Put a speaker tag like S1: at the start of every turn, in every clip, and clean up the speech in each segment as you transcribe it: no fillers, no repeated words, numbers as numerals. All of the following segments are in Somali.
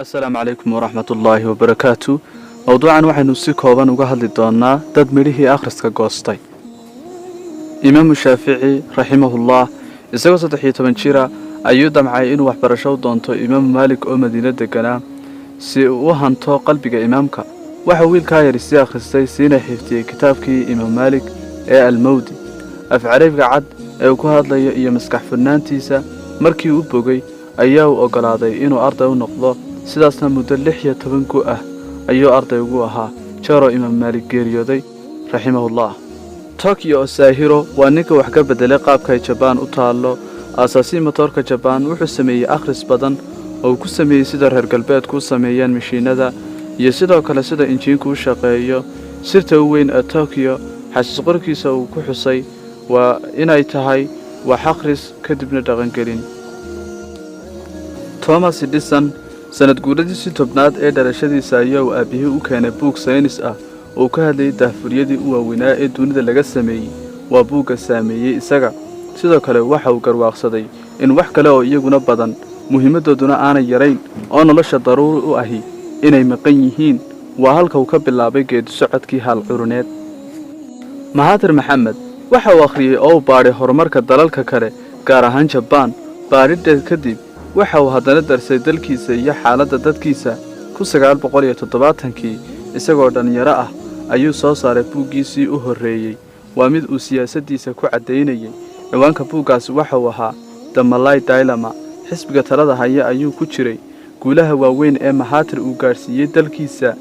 S1: السلام عليكم ورحمة الله وبركاته. موضوعا waxaynu si kooban uga hadli doonaa dad midhihii akhriska goostay. Imaam Shaafici rahimahullah isagoo 13 jira ayuu damcay inuu waxbarasho u doonto Imaam Maalik oo Madiina deganaa si uu u hanto qalbiga imaamka. waxa wiilka yar si akhristay siina xifdiyay kitaabkii Imaam Maalik ee al-Mawdi afcariifka cad ee ku hadlayo iyo maskax furnaantiisa markii uu bogay ayaa uu ogolaaday inuu arday u noqdo sidaasna muddo 16 ku ah ayuu arday ugu ahaa jaro Imaam Maalik geeriyooday rahimahullah. Tokyo Sahiro waa ninka wax ka bedelay qaabka Japan u taalo asaasi motorka Japan wuxuu sameeyay akhris badan oo ku sameeyay sida reer galbeedku sameeyaan mashiinada iyo sidoo kale sida injiinku u shaqeeyo. sirta weyn ee Tokyo xasuus qorkiisa uu ku xusay waa inay tahay wax akhris kadibna dhaqan gelin. Thomas Edison sanad guuradii 10aad ee dhalashadiisa ayaa aabihii u keenay buug saynis ah oo ka hadlayay daahfuryadii u waaweynaa ee dunida laga sameeyay. waa buugga saameeyay isaga sidoo kale waxa uu garwaaqsaday in wax kale oo iyaguna badan muhiimadooduna aanay yarayn oo nolosha daruuri u ahi inay maqan yihiin. waa halka uu ka bilaabay geedi socodkii hal curuneed. Mohammed waxa uu akhriyay oo baaray horumarka dalalka kale gaar ahaan Japan. baarideed kadib waxa uu haddana darsay dalkiisa iyo xaaladda dadkiisa 1970kii isagoo dhalinyaro ah ayuu soo saaray buuggiisii u horeeyay. waa mid uu siyaasadiisa ku cadeynayay. ciwaanka buuggaas waxa uu ahaa The Malay Dilemma. xisbiga talada haya ayuu ku jiray guulaha waaweyn ee Mahathir uu gaadhsiiyay dalkiisa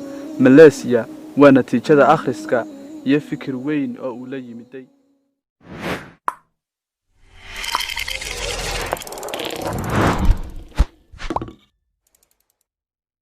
S1: Malaysia waa natiijada akhriska iyo fikir weyn oo uu la yimiday.